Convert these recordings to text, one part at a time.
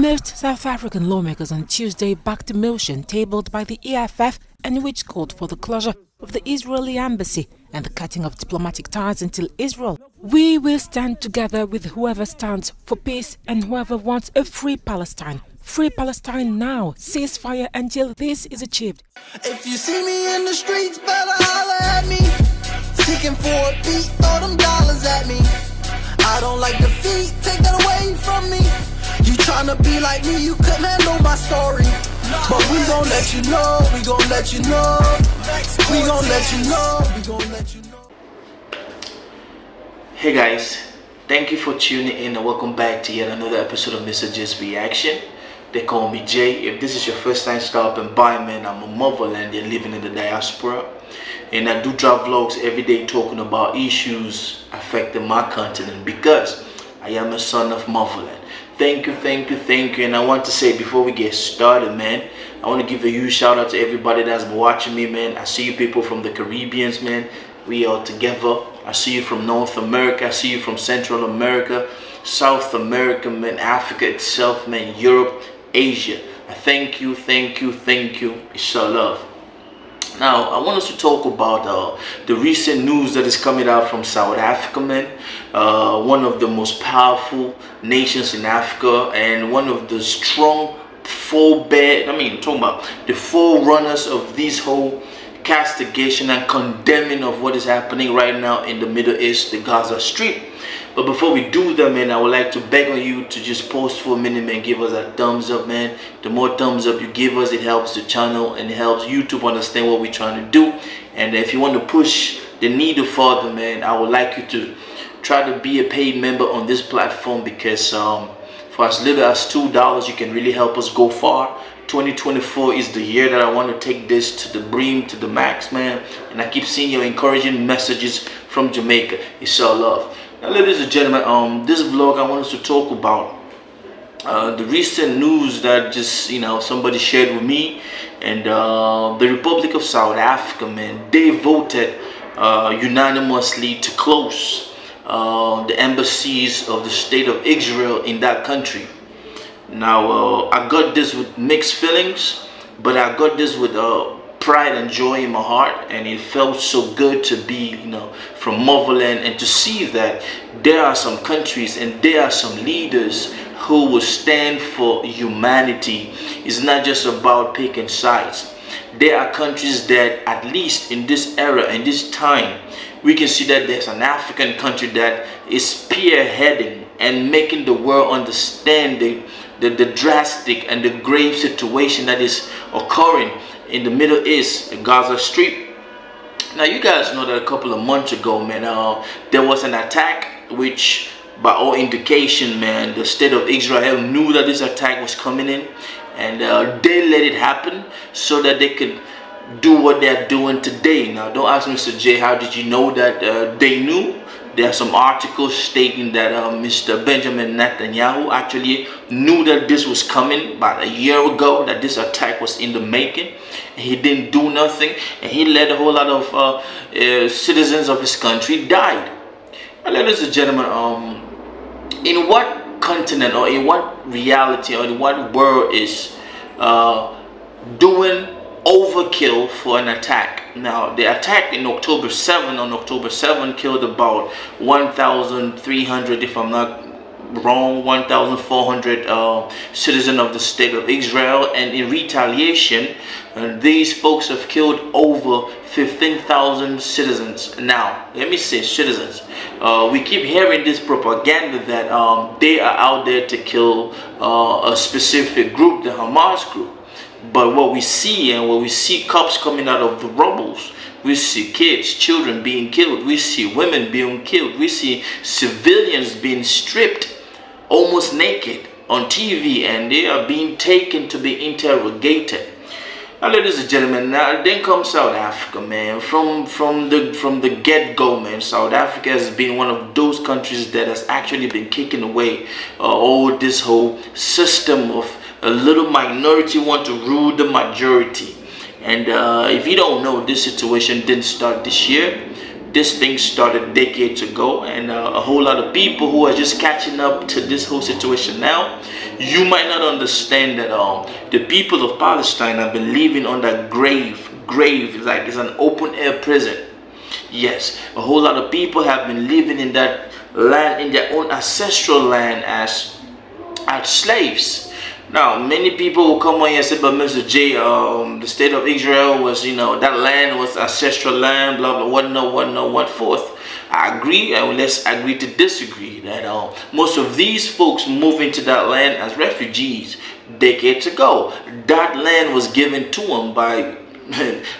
Most South African lawmakers on Tuesday backed a motion tabled by the EFF and which called for the closure of the Israeli embassy and the cutting of diplomatic ties until Israel. We will stand together with whoever stands for peace and whoever wants a free Palestine. Free Palestine now. Ceasefire until this is achieved. If you see me in the streets, better holler at me. Seeking for a beat, throw them dollars at me. I don't like defeat, take that away from me. You tryna be like me, you couldn't handle my story. But we gon' let you know, we gon' let you know. We gon' let you know, we gon' let you know. Hey guys, thank you for tuning in and welcome back to yet another episode of Misterjaay's Reaction. They call me Jay. If this is your first time stopping by, man, I'm a motherlander living in the diaspora. And I do drop vlogs every day talking about issues affecting my continent because I am a son of motherland. Thank you. And I want to say before we get started, man, I want to give a huge shout out to everybody that's been watching me, man. I see you people from the Caribbeans, man. We are together. I see you from North America. I see you from Central America, South America, man, Africa itself, man, Europe, Asia. I thank you. It's your love. Now, I want us to talk about the recent news that is coming out from South Africa, man. One of the most powerful nations in Africa and one of the strong talking about the forerunners of this whole castigation and condemning of what is happening right now in the Middle East, the Gaza Strip. But before we do that, man, I would like to beg on you to just pause for a minute, man. Give us a thumbs up, man. The more thumbs up you give us, it helps the channel and it helps YouTube understand what we're trying to do. And if you want to push the needle further, man, I would like you to try to be a paid member on this platform because for as little as $2, you can really help us go far. 2024 is the year that I want to take this to the brim, to the max, man. And I keep seeing your encouraging messages from Jamaica. It's all love. Now, ladies and gentlemen, this vlog I want us to talk about the recent news that just somebody shared with me, and the Republic of South Africa, man, they voted unanimously to close the embassies of the state of Israel in that country. Now, I got this with mixed feelings, but I got this with pride and joy in my heart, and it felt so good to be from motherland and to see that there are some countries and there are some leaders who will stand for humanity. It's not just about picking sides. There are countries that, at least in this era, in this time, we can see that there's an African country that is spearheading and making the world understand the drastic and the grave situation that is occurring in the Middle East, the Gaza Strip. Now, you guys know that a couple of months ago, man, there was an attack which, by all indication, man, the state of Israel knew that this attack was coming in, and they let it happen so that they could do what they're doing today. Now, don't ask Mr. J, how did you know that they knew? There are some articles stating that Mr. Benjamin Netanyahu actually knew that this was coming about a year ago, that this attack was in the making. He didn't do nothing, and he let a whole lot of citizens of his country died. Now, ladies and gentlemen, in what continent or in what reality or in what world is doing overkill for an attack? Now, the attack on October 7 killed about 1,300, if I'm not wrong, 1,400 citizens of the state of Israel, and in retaliation, these folks have killed over 15,000 citizens. Now, let me say citizens. We keep hearing this propaganda that they are out there to kill a specific group, the Hamas group. But what we see, and what we see cops coming out of the rubbles, we see kids, children being killed, we see women being killed, we see civilians being stripped almost naked on TV, and they are being taken to be interrogated. Now, ladies and gentlemen, now then comes South Africa, man. From the get-go, man, South Africa has been one of those countries that has actually been kicking away all this whole system of a little minority want to rule the majority. And if you don't know, this situation didn't start this year. This thing started decades ago, and a whole lot of people who are just catching up to this whole situation now, you might not understand that the people of Palestine have been living on that grave. Like it's an open air prison. Yes, a whole lot of people have been living in that land, in their own ancestral land, as slaves. Now, many people will come on here and say, but Mr. J, the state of Israel was, that land was ancestral land, blah, blah, what forth. I agree, and let's agree to disagree that most of these folks move into that land as refugees decades ago. That land was given to them by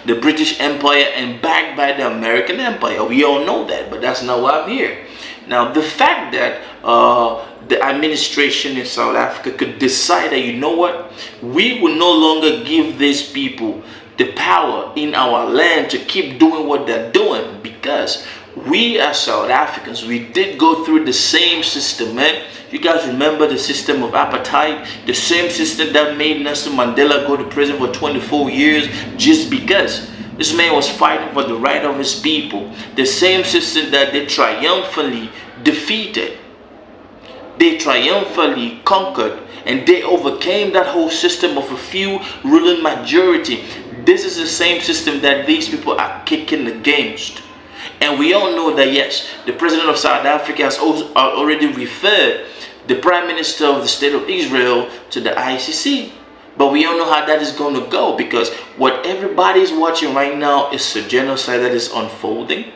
the British Empire and backed by the American Empire. We all know that, but that's not why I'm here. Now, the fact that the administration in South Africa could decide that, you know what, we will no longer give these people the power in our land to keep doing what they're doing, because we as South Africans, we did go through the same system, man. You guys remember the system of apartheid, the same system that made Nelson Mandela go to prison for 24 years just because this man was fighting for the right of his people. The same system that they triumphantly defeated, they triumphantly conquered, and they overcame that whole system of a few ruling majority. This is the same system that these people are kicking against. And we all know that, yes, the president of South Africa has also already referred the prime minister of the state of Israel to the ICC. But we all know how that is going to go, because what everybody is watching right now is a genocide that is unfolding.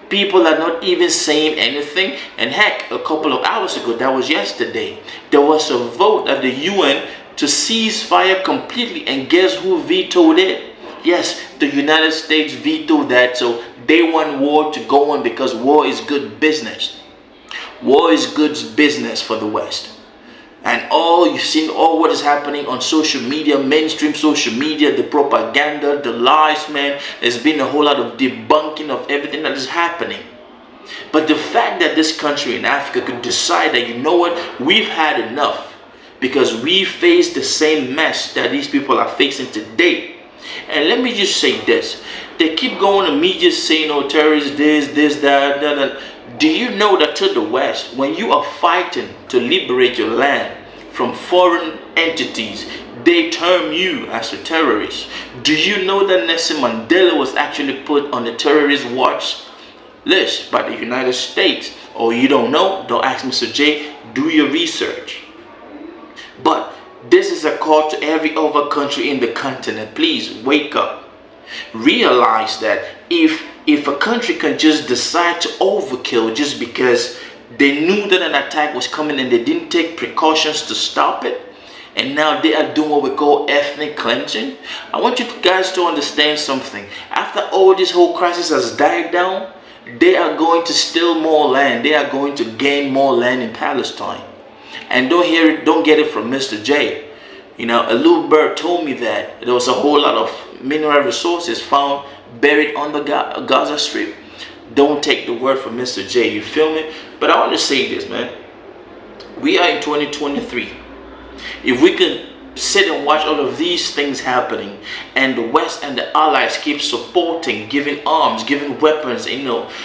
People are not even saying anything. And heck, a couple of hours ago, that was yesterday, there was a vote at the UN to cease fire completely. And guess who vetoed it? Yes, the United States vetoed that. So they want war to go on, because war is good business. War is good business for the West. And you've seen all what is happening on social media, mainstream social media, the propaganda, the lies, man. There's been a whole lot of debunking of everything that is happening. But the fact that this country in Africa could decide that, you know what, we've had enough, because we face the same mess that these people are facing today. And let me just say this. They keep going to media saying, oh, terrorists, this, that. Do you know that to the West, when you are fighting to liberate your land from foreign entities, they term you as a terrorist? Do you know that Nelson Mandela was actually put on the terrorist watch list by the United States? Or you don't know? Don't ask Mr. J. Do your research. But this is a call to every other country in the continent. Please wake up. Realize that if a country can just decide to overkill just because they knew that an attack was coming and they didn't take precautions to stop it, and now they are doing what we call ethnic cleansing, I want you guys to understand something. After all this whole crisis has died down, they are going to steal more land. They are going to gain more land in Palestine. And don't get it from Mr. J. A little bird told me that there was a whole lot of mineral resources found buried on the Gaza Strip. Don't take the word from Mr. J, you feel me? But I want to say this, man. We are in 2023. If we can sit and watch all of these things happening, and the West and the allies keep supporting, giving arms, giving weapons,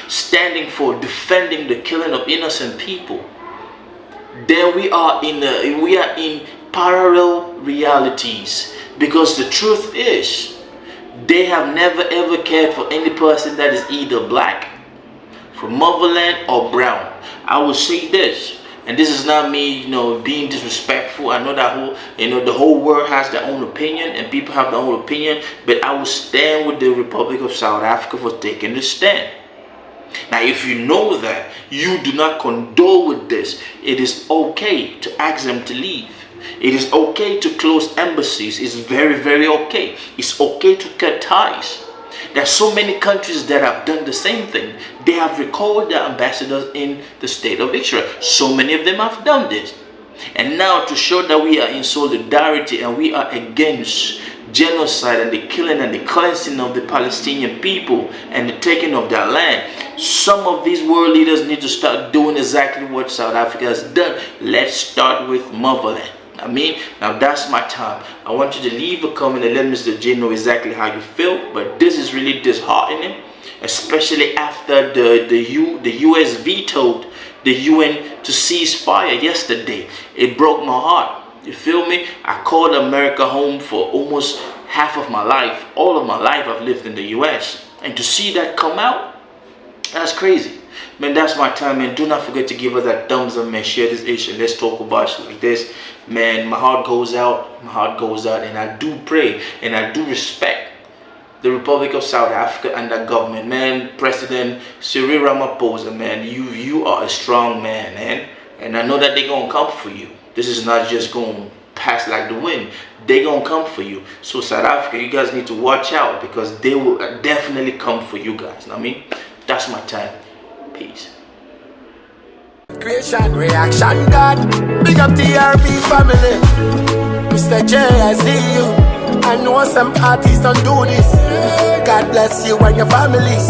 standing for defending the killing of innocent people, then we are in parallel realities. Because the truth is, they have never ever cared for any person that is either black, from motherland, or brown. I will say this, and this is not me, being disrespectful. I know that the whole world has their own opinion, and people have their own opinion. But I will stand with the Republic of South Africa for taking the stand. Now, if you know that you do not condole with this, it is okay to ask them to leave. It is okay to close embassies. It's very, very okay. It's okay to cut ties. There are so many countries that have done the same thing. They have recalled their ambassadors in the state of Israel. So many of them have done this. And now, to show that we are in solidarity and we are against genocide and the killing and the cleansing of the Palestinian people and the taking of their land, some of these world leaders need to start doing exactly what South Africa has done. Let's start with motherland. I mean, now that's my time. I want you to leave a comment and let Mr. J know exactly how you feel. But this is really disheartening, especially after the US vetoed the UN to cease fire yesterday. It broke my heart. You feel me? I called America home for almost half of my life. All of my life I've lived in the US. And to see that come out, that's crazy. Man, that's my time, man. Do not forget to give us that thumbs up, man. Share this issue. Let's talk about shit like this. Man, my heart goes out. My heart goes out. And I do pray and I do respect the Republic of South Africa and the government, man. President Cyril Ramaphosa, man. You are a strong man. And I know that they're going to come for you. This is not just going to pass like the wind. They're going to come for you. So South Africa, you guys need to watch out because they will definitely come for you guys. Know what I mean? That's my time. Peace. Creation, reaction, God. Big up the RB family. Misterjaay, I see you. I know some artists don't do this. God bless you and your family.